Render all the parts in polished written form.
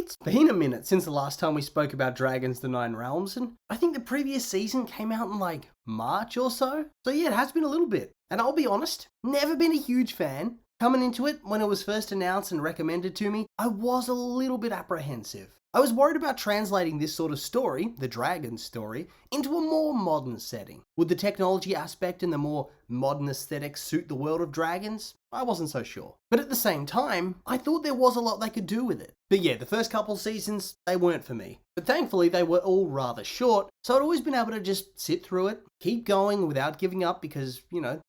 It's been a minute since the last time we spoke about Dragons the Nine Realms, and I think the previous season came out in like March or so. So yeah, it has been a little bit. And I'll be honest, never been a huge fan. Coming into it, when it was first announced and recommended to me, I was a little bit apprehensive. I was worried about translating this sort of story, the dragon story, into a more modern setting. Would the technology aspect and the more modern aesthetic suit the world of dragons? I wasn't so sure. But at the same time, I thought there was a lot they could do with it. But yeah, the first couple seasons, they weren't for me. But thankfully, they were all rather short, so I'd always been able to just sit through it, keep going without giving up because,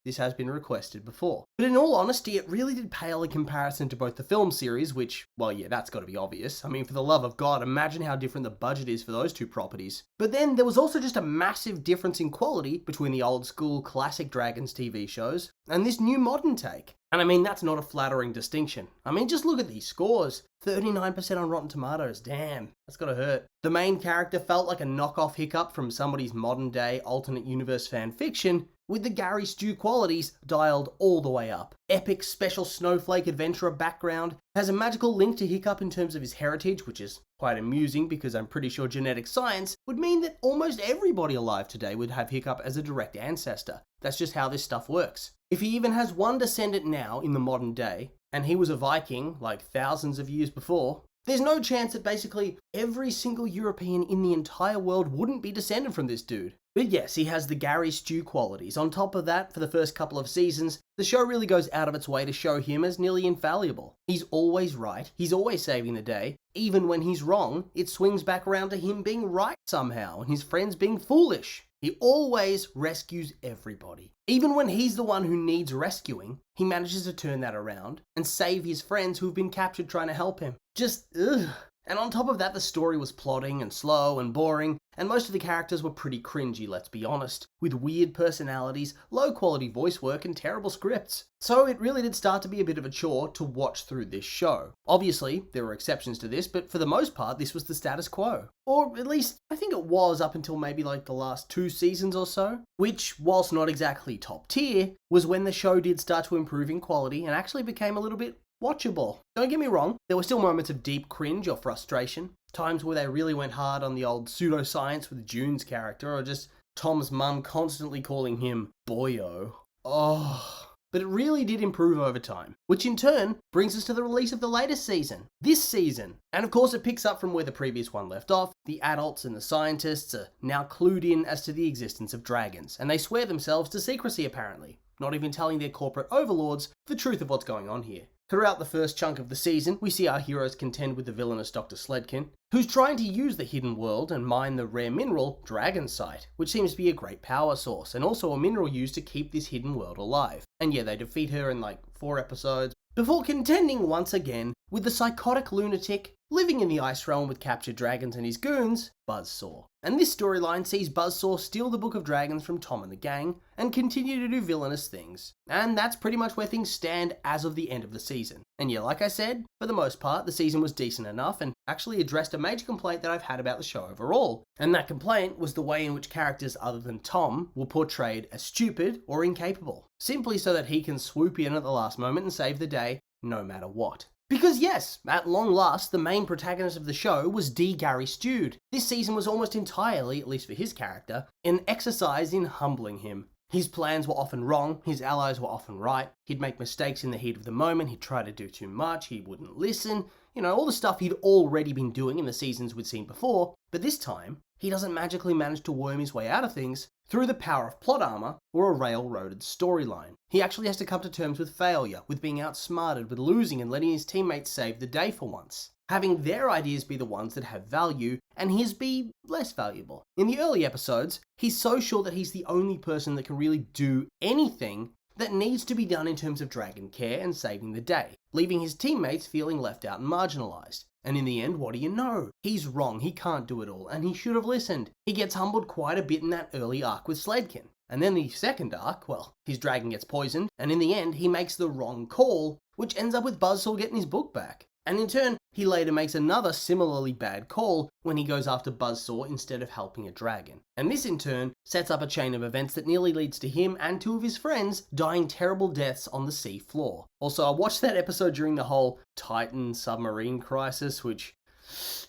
this has been requested before. But in all honesty, it really did pale in comparison to both the film series, which, well yeah, that's gotta be obvious. I mean, for the love of God, imagine how different the budget is for those two properties. But then there was also just a massive difference in quality between the old school classic Dragons TV shows and this new modern take. And I mean, that's not a flattering distinction. I mean, just look at these scores. 39% on Rotten Tomatoes, damn, that's gotta hurt. The main character felt like a knockoff Hiccup from somebody's modern day alternate universe fan fiction, with the Gary Stu qualities dialed all the way up. Epic special snowflake adventurer background, has a magical link to Hiccup in terms of his heritage, which is quite amusing because I'm pretty sure genetic science would mean that almost everybody alive today would have Hiccup as a direct ancestor. That's just how this stuff works. If he even has one descendant now in the modern day, and he was a Viking like thousands of years before, there's no chance that basically every single European in the entire world wouldn't be descended from this dude. But yes, he has the Gary Stu qualities. On top of that, for the first couple of seasons, the show really goes out of its way to show him as nearly infallible. He's always right, he's always saving the day. Even when he's wrong, it swings back around to him being right somehow, and his friends being foolish. He always rescues everybody. Even when he's the one who needs rescuing, he manages to turn that around and save his friends who've been captured trying to help him. Just, ugh. And on top of that, the story was plodding and slow and boring, and most of the characters were pretty cringy, let's be honest, with weird personalities, low quality voice work, and terrible scripts. So it really did start to be a bit of a chore to watch through this show. Obviously, there were exceptions to this, but for the most part, this was the status quo. Or at least, I think it was up until maybe like the last 2 seasons or so, which, whilst not exactly top tier, was when the show did start to improve in quality and actually became a little bit watchable. Don't get me wrong, there were still moments of deep cringe or frustration, times where they really went hard on the old pseudoscience with June's character, or just Tom's mum constantly calling him boyo. Oh. But it really did improve over time, which in turn brings us to the release of the latest season, this season. And of course it picks up from where the previous one left off. The adults and the scientists are now clued in as to the existence of dragons, and they swear themselves to secrecy apparently, not even telling their corporate overlords the truth of what's going on here. Throughout the first chunk of the season, we see our heroes contend with the villainous Dr. Sledkin, who's trying to use the hidden world and mine the rare mineral Dragonsight, which seems to be a great power source, and also a mineral used to keep this hidden world alive. And yeah, they defeat her in like 4 episodes, before contending once again with the psychotic lunatic living in the Ice Realm with captured dragons and his goons, Buzzsaw. And this storyline sees Buzzsaw steal the Book of Dragons from Tom and the gang, and continue to do villainous things. And that's pretty much where things stand as of the end of the season. And yeah, like I said, for the most part, the season was decent enough, and actually addressed a major complaint that I've had about the show overall. And that complaint was the way in which characters other than Tom were portrayed as stupid or incapable, simply so that he can swoop in at the last moment and save the day, no matter what. Because yes, at long last, the main protagonist of the show was D. Gary Stu. This season was almost entirely, at least for his character, an exercise in humbling him. His plans were often wrong, his allies were often right, he'd make mistakes in the heat of the moment, he'd try to do too much, he wouldn't listen, all the stuff he'd already been doing in the seasons we'd seen before, but this time, he doesn't magically manage to worm his way out of things through the power of plot armor or a railroaded storyline. He actually has to come to terms with failure, with being outsmarted, with losing and letting his teammates save the day for once. Having their ideas be the ones that have value, and his be less valuable. In the early episodes, he's so sure that he's the only person that can really do anything that needs to be done in terms of dragon care and saving the day, leaving his teammates feeling left out and marginalized. And in the end, what do you know? He's wrong, he can't do it all, and he should have listened. He gets humbled quite a bit in that early arc with Sledkin. And then the second arc, well, his dragon gets poisoned, and in the end, he makes the wrong call, which ends up with Buzzsaw getting his book back. And in turn, he later makes another similarly bad call when he goes after Buzzsaw instead of helping a dragon. And this in turn sets up a chain of events that nearly leads to him and 2 of his friends dying terrible deaths on the sea floor. Also, I watched that episode during the whole Titan submarine crisis, which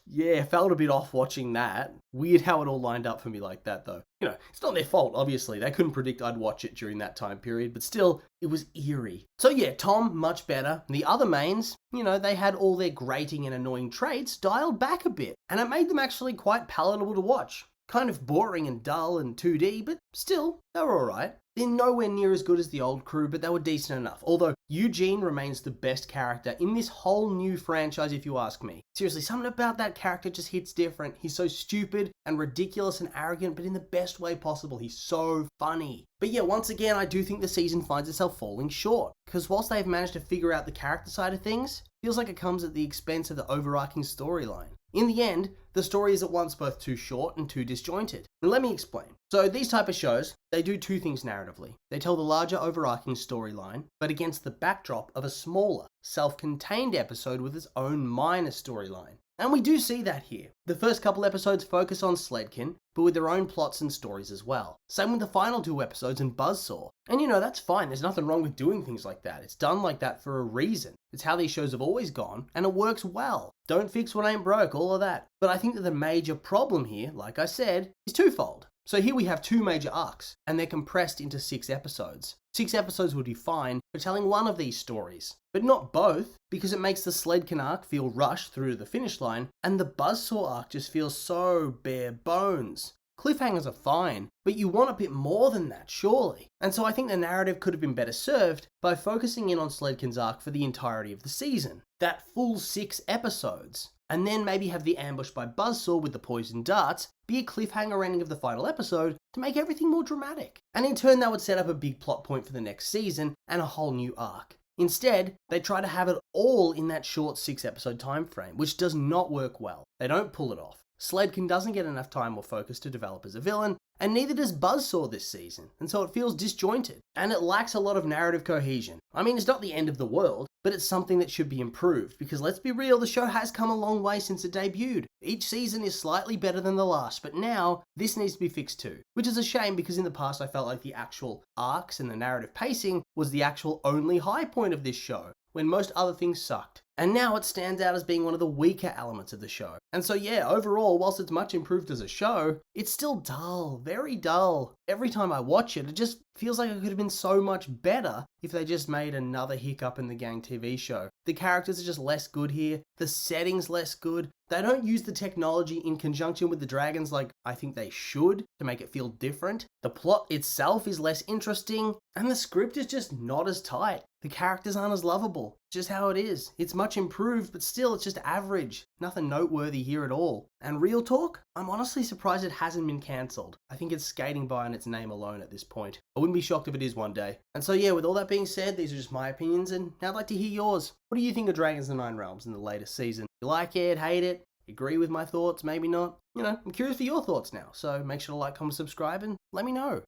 Yeah, felt a bit off watching that. Weird how it all lined up for me like that, though. It's not their fault, obviously. They couldn't predict I'd watch it during that time period, but still, it was eerie. So yeah, Tom, much better. The other mains, they had all their grating and annoying traits dialed back a bit, and it made them actually quite palatable to watch. Kind of boring and dull and 2D, but still, they were alright. They're nowhere near as good as the old crew, but they were decent enough. Although Eugene remains the best character in this whole new franchise, if you ask me. Seriously, something about that character just hits different. He's so stupid and ridiculous and arrogant, but in the best way possible. He's so funny. But yeah, once again, I do think the season finds itself falling short. Because whilst they've managed to figure out the character side of things, feels like it comes at the expense of the overarching storyline. In the end, the story is at once both too short and too disjointed. And let me explain. So these type of shows, they do two things narratively. They tell the larger overarching storyline, but against the backdrop of a smaller, self-contained episode with its own minor storyline. And we do see that here. The first couple episodes focus on Sledkin, but with their own plots and stories as well. Same with the final two episodes in Buzzsaw. And that's fine, there's nothing wrong with doing things like that. It's done like that for a reason. It's how these shows have always gone, and it works well. Don't fix what ain't broke, all of that. But I think that the major problem here, like I said, is twofold. So here we have two major arcs, and they're compressed into 6 episodes. 6 episodes would be fine for telling one of these stories, but not both, because it makes the Sledkin arc feel rushed through to the finish line, and the Buzzsaw arc just feels so bare bones. Cliffhangers are fine, but you want a bit more than that, surely. And so I think the narrative could have been better served by focusing in on Sledkin's arc for the entirety of the season. That full 6 episodes. And then maybe have the ambush by Buzzsaw with the poison darts be a cliffhanger ending of the final episode to make everything more dramatic. And in turn that would set up a big plot point for the next season and a whole new arc. Instead, they try to have it all in that short 6 episode time frame, which does not work well. They don't pull it off. Sledkin doesn't get enough time or focus to develop as a villain, and neither does Buzzsaw this season, and so it feels disjointed, and it lacks a lot of narrative cohesion. I mean, it's not the end of the world, but it's something that should be improved, because let's be real, the show has come a long way since it debuted. Each season is slightly better than the last, but now, this needs to be fixed too. Which is a shame, because in the past I felt like the actual arcs and the narrative pacing was the actual only high point of this show, when most other things sucked. And now it stands out as being one of the weaker elements of the show. And so yeah, overall, whilst it's much improved as a show, it's still dull, very dull. Every time I watch it, it just feels like it could have been so much better if they just made another Hiccup in the Gang TV show. The characters are just less good here, the setting's less good, they don't use the technology in conjunction with the dragons like I think they should to make it feel different. The plot itself is less interesting, and the script is just not as tight. The characters aren't as lovable. It's just how it is. It's much improved, but still it's just average. Nothing noteworthy here at all. And real talk, I'm honestly surprised it hasn't been cancelled. I think it's skating by on its name alone at this point. I wouldn't be shocked if it is one day. And so yeah, with all that being said, these are just my opinions, and now I'd like to hear yours. What do you think of Dragons of the Nine Realms in the latest season? You like it, hate it, agree with my thoughts, maybe not? I'm curious for your thoughts now, so make sure to like, comment, subscribe, and let me know.